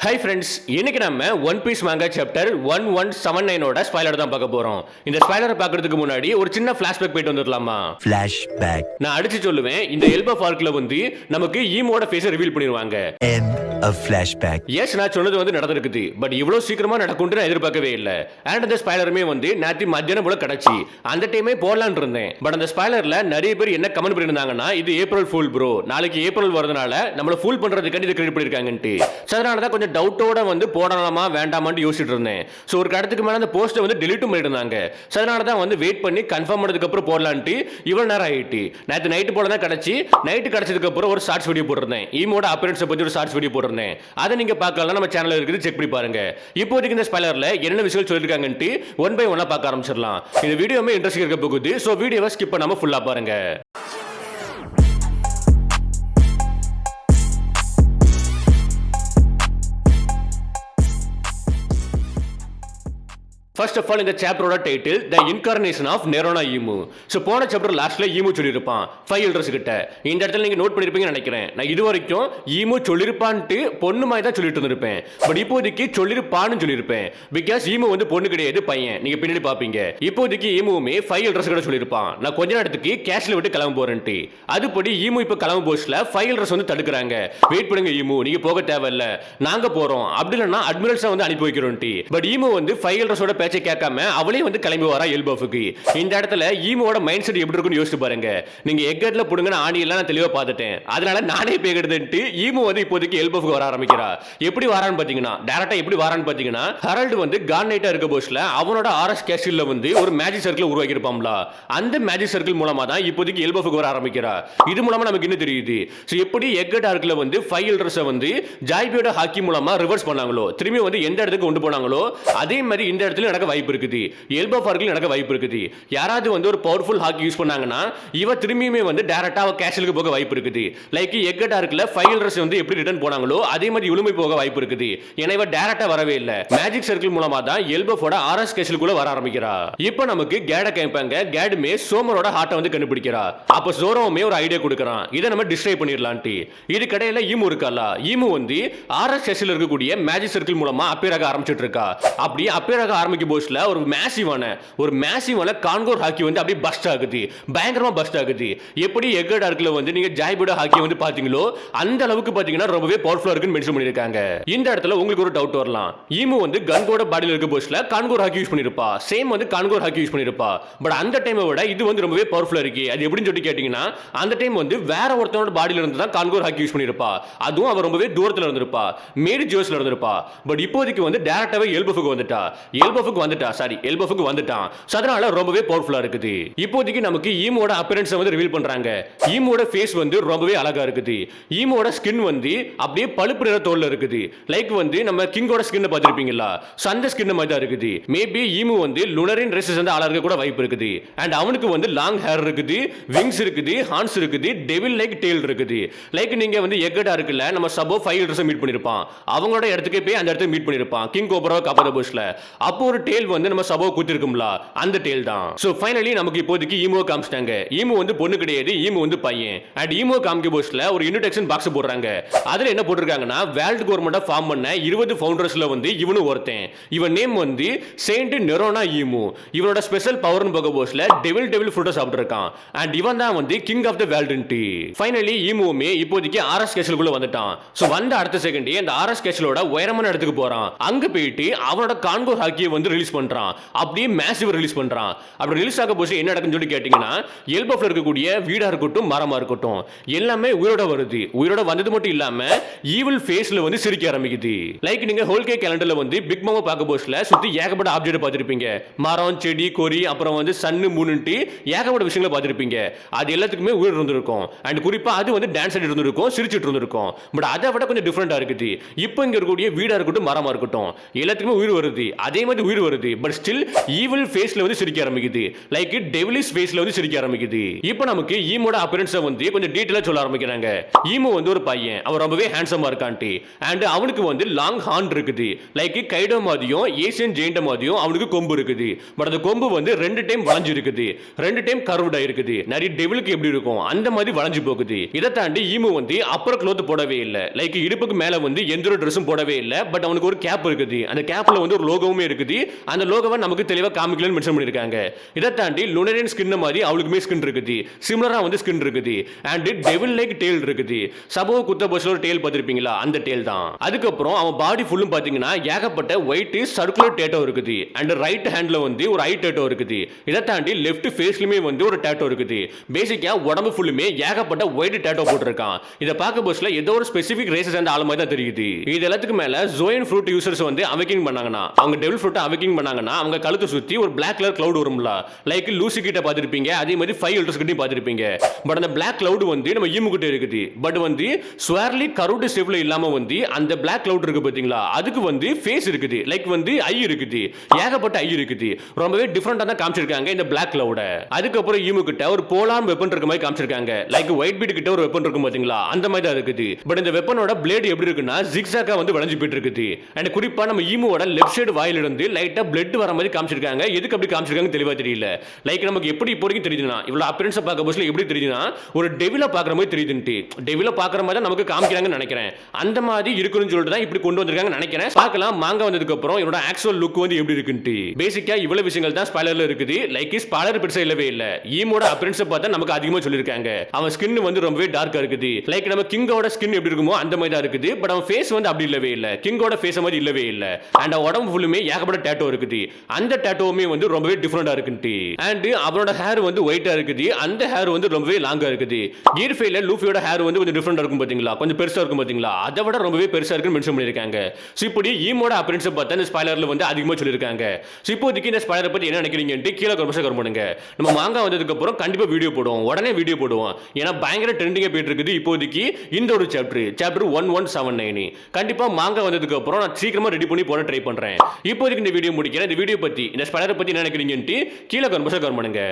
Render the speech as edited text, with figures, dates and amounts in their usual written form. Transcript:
Hi friends, இன்னைக்கு நம்ம one piece மாங்கா சாப்டர் 1179 ஸ்பாய்லர் தான் பார்க்க போறோம். இந்த ஸ்பாய்லரை பார்க்கிறதுக்கு முன்னாடி ஒரு சின்ன ஃபிளாஷ்பேக் போயிட்டு வந்துடலாமா? Flashback. நான் அடிச்சு சொல்லுவேன், இந்த எல்பா பார்க்ல வந்து நமக்கு ஈமோட ஃபேஸை ரிவீல் பண்ணிடுவாங்க. End of flashback. எஸ், நான் சொன்னது வந்து நடந்திருக்குது. பட் இவ்வளவு சீக்கிரமா நடக்கும்னு நான் எதிர்பார்க்கவே இல்லை. அண்ட் அந்த ஸ்பாய்லருமே வந்து நேற்று மத்தியானம் போல கிடைச்சி அந்த டைமே போடலான்னு இருந்தேன். பட் அந்த ஸ்பாய்லர்ல நிறைய பேர் என்ன கமெண்ட் பண்ணியிருந்தாங்கன்னா, இது ஏப்ரல் ஃபூல் ப்ரோ, நாளைக்கு ஏப்ரல் வரதுனால நம்மள ஃபூல் பண்றதுக்காண்டி இதை கிரியேட் பண்ணிருக்காங்கன்ட்டு. அதனால தான் கொஞ்சம் டவுட்டோட வந்து போடலாமா வேண்டாமான்னு யோசிச்சுட்டு இருந்தேன். ஸோ ஒரு கடத்துக்கு மேலே அந்த போஸ்ட்டை வந்து டெலிட்டும் பண்ணியிருந்தாங்க. அதனால தான் வந்து வெயிட் பண்ணி கன்ஃபார்ம் பண்ணதுக்கு அப்புறம் போடலான்ட்டு இவ்வளோ நேரம் ஆகிட்டு. நேற்று நைட்டு போல தான் கிடச்சி. நைட்டு கிடச்சதுக்கு அப்புறம் ஒரு ஷார்ட்ஸ் வீடியோ போட்டிருந்தேன். ஈமோட அப்பியரன்ஸை பற்றி ஒரு ஷார்ட்ஸ் வீடியோ போட்டிருந்தேன். அதை நீங்க பார்க்கலாம், நம்ம சேனலில் இருக்குது, செக் பண்ணி பாருங்க. இப்போதைக்கு இந்த ஸ்பாய்லரில் என்ன விஷயம் சொல்லியிருக்காங்கன்ட்டு ஒன் பை ஒன்னா பார்க்க ஆரம்பிச்சிடலாம். இந்த வீடியோமே இன்ட்ரெஸ்டிங் இருக்க போகுது. ஸோ வீடியோவை ஸ்கிப் பண்ணாம ஃபுல்லா பாருங்க. First of all, இந்த சாப்டரோட title the incarnation of Nerona Emu. So போன சாப்டர் லாஸ்ட்ல ஈமு சொல்லியிருப்பான் 5 எல்டர்ஸ் கிட்ட. இந்த இடத்துல நீங்க நோட் பண்ணிருப்பீங்கன்னு நினைக்கிறேன். நான் இது வரைக்கும் ஈமு சொல்லியிருப்பான்ட்டு பொண்ணு மாதிரி தான் சொல்லிட்டு இருந்திருப்பேன். பட் இப்போதைக்கு சொல்லியிருப்பான்னு சொல்லியிருப்பேன். பிகாஸ் ஈமு வந்து பொண்ணு கிடையாது, பையன். நீங்க பின்னாடி பாப்பீங்க. இப்போதைக்கு ஈமுவுமே 5 எல்டர்ஸ் கிட்ட சொல்லியிருப்பான், நான் கொஞ்ச நேரத்துக்கு கேஷ்ல விட்டு கிளம்ப போறேன்ட்டு. அதுபடி ஈமு இப்ப கிளம்ப போஸ்ட்ல 5 எல்டர்ஸ் வந்து தடுக்கிறாங்க. வெயிட் பண்ணுங்க ஈமு, நீங்க போக தேவையில்ல, நாங்க போறோம். அப்படி இல்லைன்னா அட்மிரல்ஸா வந்து அனுப்பி வைக்கிறோன்ட்டு. பட் ஈமு வந்து 5 எல்டர்ஸோட கேட்காம அவளே வந்து கிளம்பி வரா எல்பஃபுக்கு. இந்த இடத்துல ஈமோட மைண்ட் செட் எப்படி இருக்குன்னு யோசிச்சு பாருங்க. நீங்க எக்கட்ல புடுங்கன ஆணி எல்லாம் நான் தெளிவா பார்த்துட்டேன். அதனால நானே பேகடுதுன்ட்டு ஈமு வந்து இப்போதைக்கு எல்பஃபுக்கு வர ஆரம்பிக்கிறா. எப்படி வரான்னு பாத்தீங்கன்னா, டைரக்டா எப்படி வரான்னு பாத்தீங்கன்னா, ஹெரால்ட் வந்து கார்னைட்டா இருக்க போஸ்ட்ல அவனோட ஆர்எஸ் கேஸ்டில்ல வந்து ஒரு மேஜிக் சர்க்கிள் உருவாக்கி இருப்பாம்ல. அந்த மேஜிக் சர்க்கிள் மூலமா தான் இப்போதைக்கு எல்பஃபுக்கு வர ஆரம்பிக்கிறா. இது மூலமா நமக்கு என்ன தெரியுது? சோ எப்படி எக்கட் ஆர்க்ல வந்து 5 எல்டர்ஸ் வந்து ஜாய்பியோட ஹாக்கி மூலமா ரிவர்ஸ் பண்ணாங்களோ, திரும்பி வந்து எந்த இடத்துக்கு கொண்டு போனாங்களோ, அதே மாதிரி இந்த இடத்துல நடக்க வாய்ப்பு இருக்குது. எல்போ பார்க்கில் நடக்க வாய்ப்பு இருக்குது. யாராவது வந்து ஒரு பவர்ஃபுல் ஹாக்கி யூஸ் பண்ணாங்கன்னா இவ திரும்பியுமே வந்து டைரக்டா அவ கேஷலுக்கு போக வாய்ப்பு இருக்குது. லைக் எக்கட் ஆர்க்ல 5 எல்டர்ஸ் வந்து எப்படி ரிட்டர்ன் போனாங்களோ அதே மாதிரி இழுமை போக வாய்ப்பு இருக்குது. ஏன்னா இவ டைரக்டா வரவே இல்ல. மேஜிக் சர்க்கிள் மூலமா தான் எல்போவோட ஆர்எஸ் கேஷலுக்குள்ள வர ஆரம்பிக்கிறா. இப்போ நமக்கு கேட கேட்பாங்க. கேடுமே சோமரோட ஹார்ட்டை வந்து கண்டுபிடிக்கிறா. அப்ப சோரோவுமே ஒரு ஐடியா கொடுக்கறான், இதை நம்ம டிஸ்ட்ரை பண்ணிடலான்ட்டு. இது கடையில ஈமு இருக்கல. ஈமு வந்து ஆர்எஸ் கேஷல்ல இருக்கக்கூடிய மேஜிக் சர்க்கிள் மூலமா அப்பியர் ஆக ஆரம்பிச்சிட்டு இருக்கா. அப்படி அப்பியர் ஆக ஆரம்பிக்கும் போஸ்ட்ல ஒரு மேசிவான கான்கோர் ஹாக்கி வந்து அப்படியே பஸ்ட் ஆகுது. பயங்கரமா பஸ்ட் ஆகுது. எப்படி எக்கட் ஆர்க்ல வந்து நீங்க ஜாய்பியோட ஹாக்கி வந்து பாத்தீங்களோ அந்த அளவுக்கு பாத்தீங்கன்னா ரொம்பவே பவர்ஃபுல்லா இருக்குன்னு மென்ஷன் பண்ணிருக்காங்க. இந்த இடத்துல உங்களுக்கு ஒரு டவுட் வரலாம், ஈமு வந்து கன்கோட பாடியில இருக்க போஸ்ட்ல கான்கோர் ஹாக்கி யூஸ் பண்ணிருப்பா. சேம் வந்து கான்கோர் ஹாக்கி யூஸ் பண்ணிருப்பா. பட் அந்த டைமை விட இது வந்து ரொம்பவே பவர்ஃபுல்லா இருக்கு. அது எப்படின்னு சொல்லி கேட்டீங்கன்னா, அந்த டைம் வந்து வேற ஒருத்தனோட பாடியில இருந்து தான் கான்கோர் ஹாக்கி யூஸ் பண்ணிருப்பா. அதுவும் அவ ரொம்பவே தூரத்துல இருந்திருப்பா, மேரி ஜோஸ்ல இருந்திருப்பா. பட் இப்போதைக்கு வந்து டைரக்டாவே எல்பஃபுக்கு வந்துட்டா. எல்பஃபுக்கு வந்துட்டான். அதனால ரொம்பவே பவர்ஃபுல்லா இருக்குது. இப்போதைக்கு நமக்கு ஈமோட அப்பியரன்ஸ் வந்து ரிவீல் பண்றாங்க. ஈமோட ஃபேஸ் வந்து ரொம்பவே அழகா இருக்குது. ஈமோட ஸ்கின் வந்து அப்படியே பழுப்பு நிற தோல்ல இருக்குது. லைக் வந்து நம்ம கிங்கோட ஸ்கின் பார்த்திருப்பீங்களா, அந்த ஸ்கின் மாதிரி தான் இருக்குது. மேபி ஈமு வந்து லுனரின் ரேசஸ் வந்து அழகா கூட வாய்ப்பு இருக்குது. அண்ட் அவனுக்கு வந்து லாங் ஹேர் இருக்குது, விங்ஸ் இருக்குது, ஹார்ன்ஸ் இருக்குது, டெவில் லைக் டெயில் இருக்குது. லைக் நீங்க வந்து எக்கடா இருக்குல்ல, நம்ம சபோ 5 எல்டர்ஸ் மீட் பண்ணிருப்பான். அவங்களோட இடத்துக்கு போய் அந்த இடத்துல மீட் பண்ணிருப்பான் கிங் கோப்ராவை காப்பாத்த போஸ்ட்ல. அப்போ ஒரு டெயில் வந்து நம்ம சபோ குத்திருக்கும்ல, அந்த டெயில் தான். சோ ஃபைனலி நமக்கு இப்போதைக்கு ஈமோ காமிச்சிட்டாங்க. ஈமோ வந்து பொண்ணு கிடையாது, ஈமோ வந்து பையன். அண்ட் ஈமோ காமிக்க போஸ்ட்ல ஒரு இன்விடேஷன் பாக்ஸ் போடுறாங்க. அதுல என்ன போட்டிருக்காங்கன்னா, வேர்ல்ட் கவர்மெண்ட்டை ஃபார்ம் பண்ண 20 ஃபவுண்டர்ஸ்ல வந்து இவனும் ஒருத்தன். இவன் நேம் வந்து செயின்ட் நெரோனா ஈமு. இவனோட ஸ்பெஷல் பவர்னு பார்க்க போஸ்ட்ல டெவில் ஃப்ரூட் சாப்பிட்டுருக்கான். அண்ட் இவன் தான் வந்து கிங் ஆஃப் தி வேர்ல்டுன்ட்டு. ஃபைனலி ஈமுவுமே இப்போதைக்கு ஆர்எஸ் கேஷலுக்குள்ள வந்துட்டான். சோ வந்த அடுத்த செகண்டே அந்த ஆர்எஸ் கேஷலோட உயரமான இடத்துக்கு போறான். அங்க போயிட்டு அவனோட கான்கோர் ஹாக்கியை வந்து ரிலீஸ் பண்றான். அப்படியே மேசிவ் ரிலீஸ் பண்றான். அப்படி ரிலீஸ் ஆக போச்சு என்ன நடக்குன்னு சொல்லி கேட்டீங்கன்னா, எல்பஃப்ல இருக்கக்கூடிய வீடா இருக்கட்டும், மரமா இருக்கட்டும், எல்லாமே உயிரோட வருது. உயிரோட வந்தது மட்டும் இல்லாம ஈவில் ஃபேஸ்ல வந்து சிரிக்க ஆரம்பிக்குது. லைக் நீங்க ஹோல் கே கேலண்டர்ல வந்து பிக் மாமா பார்க்க போஸ்ட்ல சுத்தி ஏகப்பட்ட ஆப்ஜெக்ட் பார்த்திருப்பீங்க. மரம், செடி, கொடி, அப்புறம் வந்து சன்னு மூணுன்ட்டு ஏகப்பட்ட விஷயங்களை பார்த்திருப்பீங்க. அது எல்லாத்துக்குமே உயிர் இருந்திருக்கும். அண்ட் குறிப்பா அது வந்து டான்ஸ் ஆடிட்டு இருந்திருக்கும், சிரிச்சிட்டு இருந்திருக்கும். பட் அதை விட கொஞ்சம் டிஃபரெண்டா இருக்குது. இப்போ இங்க இருக்கக்கூடிய வீடா இருக்கட்டும், மரமா இருக்கட்டும், எல்லாத்துக்குமே உயிர் வருது. அதே மாதிரி உயிர் மாதிரி வருது பட் ஸ்டில் ஈவில் ஃபேஸ்ல வந்து சிரிக்க ஆரம்பிக்குது லைக் டெவிலிஷ் ஃபேஸ்ல வந்து சிரிக்க ஆரம்பிக்குது இப்போ நமக்கு ஈமோட அப்பியரன்ஸை வந்து கொஞ்சம் டீடைலா சொல்ல ஆரம்பிக்கிறாங்க ஈமோ வந்து ஒரு பையன் அவன் ரொம்பவே ஹேண்ட்ஸமா இருக்கான்ட்டு அண்ட் அவனுக்கு வந்து லாங் ஹார்ன் இருக்குது லைக் கைடோ மாதிரியும் ஏசியன் ஜெயிண்ட் மாதிரியும் அவனுக்கு கொம்பு இருக்குது பட் அந்த கொம்பு வந்து 2 டைம் வளைஞ்சு இருக்குது 2 டைம் கர்வ்டா இருக்குது நிறைய டெவிலுக்கு எப்படி இருக்கும் அந்த மாதிரி வளைஞ்சு போகுது இதை தாண்டி ஈமோ வந்து அப்பர் க்ளோத் போடவே இல்லை லைக் இடுப்புக்கு மேல வந்து எந்த ஒரு ட்ரெஸ்ஸும் போடவே இல்லை பட் அவனுக்கு ஒரு கேப் இருக்குது அந்த கேப்ல வந்து ஒரு லோகோவுமே இருக்குது அந்த லோகோவை நமக்கு தெளிவா காமிக்கலன்னு மென்ஷன் பண்ணிருக்காங்க இதை தாண்டி லுனரியன் ஸ்கின் மாதிரி அவளுக்குமே ஸ்கின் இருக்குது சிமிலரா வந்து ஸ்கின் இருக்குது அண்ட் டெவில் லைக் டெயில் இருக்குது சபோ குத்த பஸ்ல ஒரு டெயில் பார்த்திருப்பீங்களா அந்த டெயில் தான் அதுக்கப்புறம் அவன் பாடி ஃபுல்லும் பாத்தீங்கன்னா ஏகப்பட்ட ஒயிட் சர்க்குலர் டேட்டோ இருக்குது அண்ட் ரைட் ஹேண்ட்ல வந்து ஒரு ஐ டேட்டோ இருக்குது இதை தாண்டி லெஃப்ட் ஃபேஸ்லயுமே வந்து ஒரு டேட்டோ இருக்குது பேசிக்கா உடம்பு ஃபுல்லுமே ஏகப்பட்ட ஒயிட் டேட்டோ போட்டிருக்கான் இதை பார்க்க பஸ்ல ஏதோ ஒரு ஸ்பெசிபிக் ரேசஸ் அந்த ஆளு மாதிரி தான் தெரியுது இது எல்லாத்துக்கு மேல ஜோயன் ஃப்ரூட் யூசர்ஸ் வந்து அவேக்கிங் பண்ணாங்கன்னா அவங்க டெவில் ஃப்ரூட் அவேக்கிங் பண்ணாங்கன்னா அவங்க கழுத்தை சுத்தி ஒரு பிளாக் கலர் கிளவுட் வரும்ல லைக் லூசி கிட்ட பார்த்திருப்பீங்க அதே மாதிரி 5 எல்டர்ஸ் கிட்டயும் பார்த்திருப்பீங்க பட் அந்த பிளாக் கிளவுட் வந்து நம்ம ஈமு கிட்ட இருக்குது பட் வந்து ஸ்வேர்லி கருடு ஷேப்ல இல்லாம வந்து அந்த பிளாக் கிளவுட் இருக்கு பாத்தீங்களா அதுக்கு வந்து ஃபேஸ் இருக்குது லைக் வந்து ஐ இருக்குது ஏகப்பட்ட ஐ இருக்குது ரொம்பவே டிஃபரெண்டா தான் காமிச்சிருக்காங்க இந்த பிளாக் கிளவுட அதுக்கப்புறம் ஈமு கிட்ட ஒரு போலார் வெப்பன் இருக்க மாதிரி காமிச்சிருக்காங்க லைக் ஒயிட் பீட் கிட்ட ஒரு வெப்பன் இருக்கும் பாத்தீங்களா அந்த மாதிரி தான் இருக்குது பட் இந்த வெப்பனோட பிளேட் எப்படி இருக்குன்னா ஜிக்ஸாக்கா வந்து வளைஞ்சு போயிட்டு இருக்குது அண்ட் குறிப்பா நம்ம ஈமுவோட லெஃப்ட் சைடு வாயில இருந்து லைட்டா பிளட் வர மாதிரி காமிச்சிருக்காங்க எதுக்கு அப்படி காமிச்சிருக்காங்க தெளிவா தெரியல லைக் நமக்கு எப்படி இப்போதைக்கு தெரியுதுன்னா இவ்வளவு அப்பியரன்ஸ் பார்க்க போஸ்ல எப்படி தெரியுதுன்னா ஒரு டெவில பாக்குற மாதிரி தெரியுதுன்ட்டு டெவில பாக்குற மாதிரி தான் நமக்கு காமிக்கிறாங்கன்னு நினைக்கிறேன் அந்த மாதிரி இருக்குன்னு சொல்லிட்டு தான் இப்படி கொண்டு வந்திருக்காங்க நினைக்கிறேன் பார்க்கலாம் மாங்க வந்ததுக்கு அப்புறம் என்னோட ஆக்சுவல் லுக் வந்து எப்படி இருக்குன்ட்டு பேசிக்கா இவ்வளவு விஷயங்கள் தான் ஸ்பாய்லர்ல இருக்குது லைக் ஸ்பாய்லர் பெருசா இல்லவே இல்ல ஈமோட அப்பியரன்ஸ் பார்த்தா நமக்கு அதிகமா சொல்லிருக்காங்க அவன் ஸ்கின் வந்து ரொம்பவே டார்க்கா இருக்குது லைக் நம்ம கிங்கோட ஸ்கின் எப்படி இருக்குமோ அந்த மாதிரி தான் இருக்குது பட் அவன் ஃபேஸ் வந்து அப்படி இல்லவே இல்ல கிங்கோட ஃபேஸ் மாதிரி இல்லவே இல்ல அண்ட் உடம்பு ஃபுல்லுமே ஏகப்பட்ட டேட்டோ இருக்குது அந்த டேட்டோவுமே வந்து ரொம்பவே டிஃபரெண்டா இருக்குன்ட்டு அண்ட் அவனோட ஹேர் வந்து ஒயிட்டா இருக்குது அந்த ஹேர் வந்து ரொம்பவே லாங்கா இருக்குது கியர் ஃபைல லூஃபியோட ஹேர் வந்து கொஞ்சம் டிஃபரெண்டா இருக்கும் பாத்தீங்களா கொஞ்சம் பெருசா இருக்கும் பாத்தீங்களா அதை விட ரொம்பவே பெருசா இருக்குன்னு மென்ஷன் பண்ணிருக்காங்க சோ இப்படி ஈமோட அப்பியரன்ஸ் பார்த்தா இந்த ஸ்பாய்லர்ல வந்து அதிகமா சொல்லிருக்காங்க சோ இப்போதைக்கு இந்த ஸ்பாய்லர் பத்தி என்ன நினைக்கிறீங்கன்னு கீழே கமெண்ட் பண்ணுங்க நம்ம மாங்கா வந்ததுக்கு அப்புறம் கண்டிப்பா வீடியோ போடுவோம் உடனே வீடியோ போடுவோம் ஏன்னா பயங்கர ட்ரெண்டிங்கா போயிட்டு இருக்குது இப்போதைக்கு இந்த ஒரு சாப்டர் 1179 கண்டிப்பா மாங்கா வந்ததுக்கு அப்புறம் நான் சீக்கிரமா ரெடி பண்ணி போட ட்ரை பண்றேன் இப்போதைக்கு இந்த வீடியோ முடிக்கிறேன் இந்த வீடியோ பத்தி இந்த ஸ்பாய்லர் பத்தி என்ன நினைக்கிறீங்கன்னு கீழே கமெண்ட் பண்ணுங்க